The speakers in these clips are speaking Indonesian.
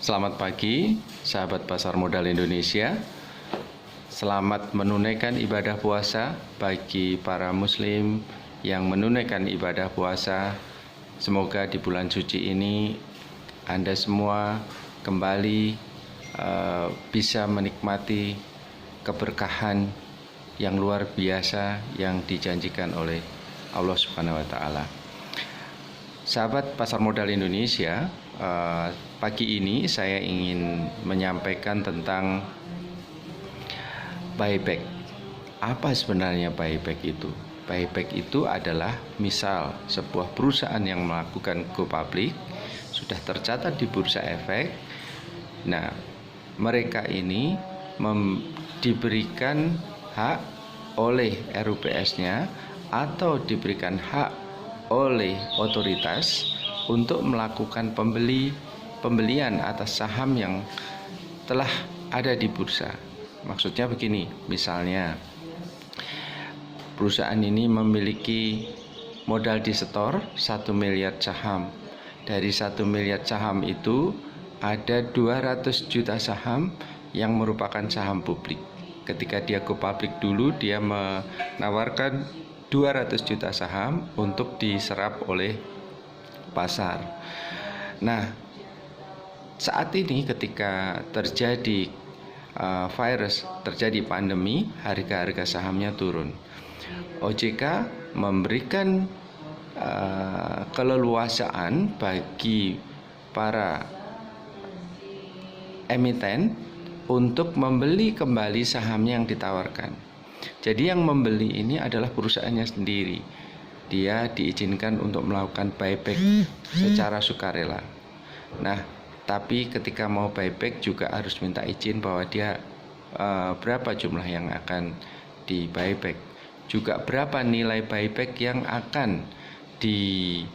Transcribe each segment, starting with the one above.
Selamat pagi, sahabat pasar modal Indonesia. Selamat menunaikan ibadah puasa bagi para muslim yang menunaikan ibadah puasa. Semoga di bulan suci ini Anda semua kembali bisa menikmati keberkahan yang luar biasa yang dijanjikan oleh Allah Subhanahu wa taala. Sahabat pasar modal Indonesia, pagi ini saya ingin menyampaikan tentang buyback. Apa sebenarnya buyback itu? Buyback itu adalah misal sebuah perusahaan yang melakukan go public sudah tercatat di Bursa Efek. Nah, mereka ini diberikan hak oleh RUPS-nya atau diberikan hak oleh otoritas untuk melakukan pembelian atas saham yang telah ada di bursa. Maksudnya begini, misalnya perusahaan ini memiliki modal di setor 1 miliar saham. Dari 1 miliar saham itu ada 200 juta saham yang merupakan saham publik. Ketika dia go public dulu, dia menawarkan 200 juta saham untuk diserap oleh pasar. Nah, saat ini ketika terjadi virus, terjadi pandemi, harga-harga sahamnya turun. OJK memberikan keleluasaan bagi para emiten untuk membeli kembali sahamnya yang ditawarkan. Jadi yang membeli ini adalah perusahaannya sendiri. Dia diizinkan untuk melakukan buyback secara sukarela. Nah, tapi ketika mau buyback juga harus minta izin bahwa dia berapa jumlah yang akan di buyback, juga berapa nilai buyback yang akan diambil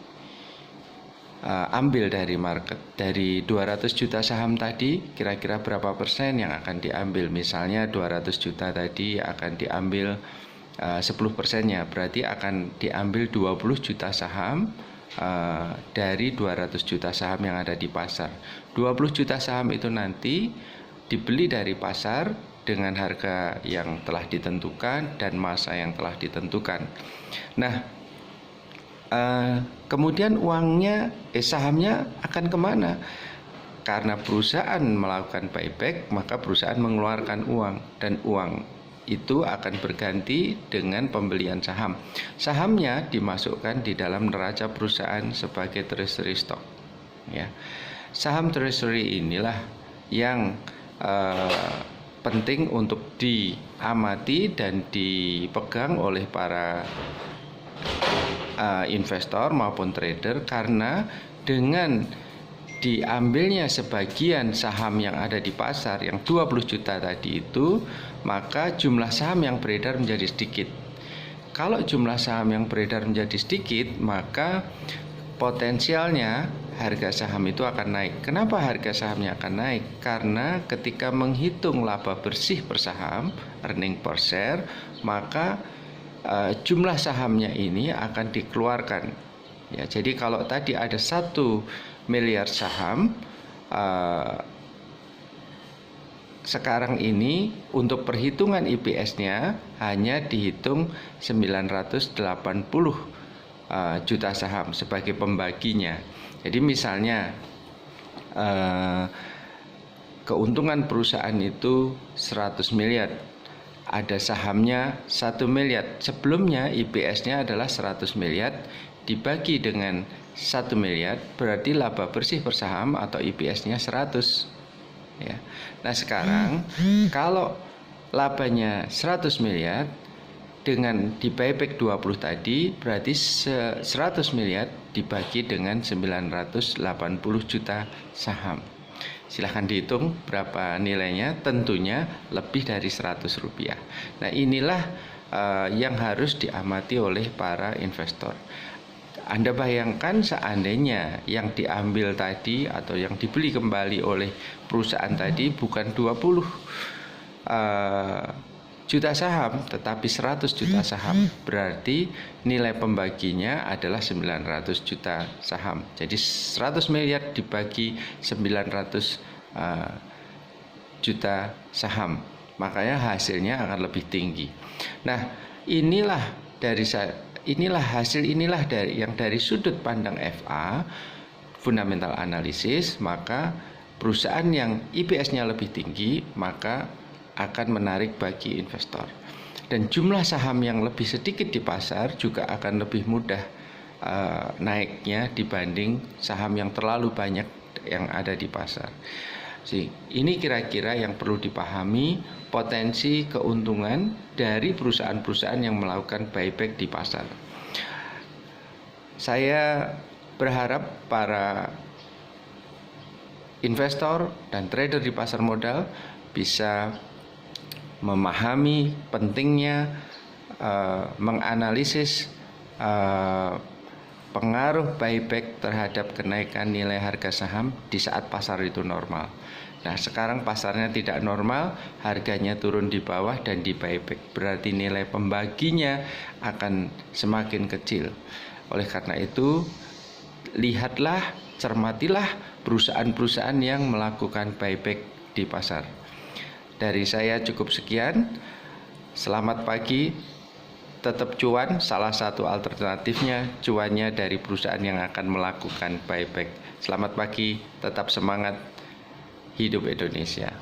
dari market. Dari 200 juta saham tadi, kira-kira berapa persen yang akan diambil? Misalnya 200 juta tadi akan diambil 10%-nya, berarti akan diambil 20 juta saham dari 200 juta saham yang ada di pasar. 20 juta saham itu nanti dibeli dari pasar dengan harga yang telah ditentukan dan masa yang telah ditentukan. Nah, kemudian uangnya, sahamnya akan kemana? Karena perusahaan melakukan buyback, maka perusahaan mengeluarkan uang, dan uang itu akan berganti dengan pembelian saham. Sahamnya dimasukkan di dalam neraca perusahaan sebagai treasury stock. Ya, saham treasury inilah yang penting untuk diamati dan dipegang oleh para investor maupun trader, karena dengan diambilnya sebagian saham yang ada di pasar yang 20 juta tadi itu, maka jumlah saham yang beredar menjadi sedikit. Kalau jumlah saham yang beredar menjadi sedikit, maka potensialnya harga saham itu akan naik. Kenapa harga sahamnya akan naik? Karena ketika menghitung laba bersih per saham, earning per share, maka jumlah sahamnya ini akan dikeluarkan. Ya, jadi kalau tadi ada 1 miliar saham, sekarang ini untuk perhitungan EPS-nya hanya dihitung 980 juta saham sebagai pembaginya. Jadi misalnya keuntungan perusahaan itu 100 miliar, ada sahamnya 1 miliar. Sebelumnya EPS-nya adalah 100 miliar dibagi dengan 1 miliar, berarti laba bersih per saham atau EPS-nya 100. Ya. Nah, sekarang kalau labanya 100 miliar dengan di buyback 20 tadi, berarti 100 miliar dibagi dengan 980 juta saham. Silahkan dihitung berapa nilainya, tentunya lebih dari 100 rupiah. Nah, inilah yang harus diamati oleh para investor. Anda bayangkan seandainya yang diambil tadi atau yang dibeli kembali oleh perusahaan tadi bukan 20 juta saham, tetapi 100 juta saham, berarti nilai pembaginya adalah 900 juta saham. Jadi 100 miliar dibagi 900 juta saham, makanya hasilnya akan lebih tinggi. Nah, inilah dari sudut pandang FA, fundamental analysis, maka perusahaan yang IPS-nya lebih tinggi maka akan menarik bagi investor. Dan jumlah saham yang lebih sedikit di pasar juga akan lebih mudah naiknya dibanding saham yang terlalu banyak yang ada di pasar. Ini kira-kira yang perlu dipahami potensi keuntungan dari perusahaan-perusahaan yang melakukan buyback di pasar. Saya berharap para investor dan trader di pasar modal bisa memahami pentingnya menganalisis pengaruh buyback terhadap kenaikan nilai harga saham di saat pasar itu normal. Nah, sekarang pasarnya tidak normal, harganya turun di bawah dan di buyback, berarti nilai pembaginya akan semakin kecil. Oleh karena itu, lihatlah, cermatilah perusahaan-perusahaan yang melakukan buyback di pasar. Dari saya cukup sekian. Selamat pagi. Tetap cuan, salah satu alternatifnya cuannya dari perusahaan yang akan melakukan buyback. Selamat pagi, tetap semangat, hidup Indonesia.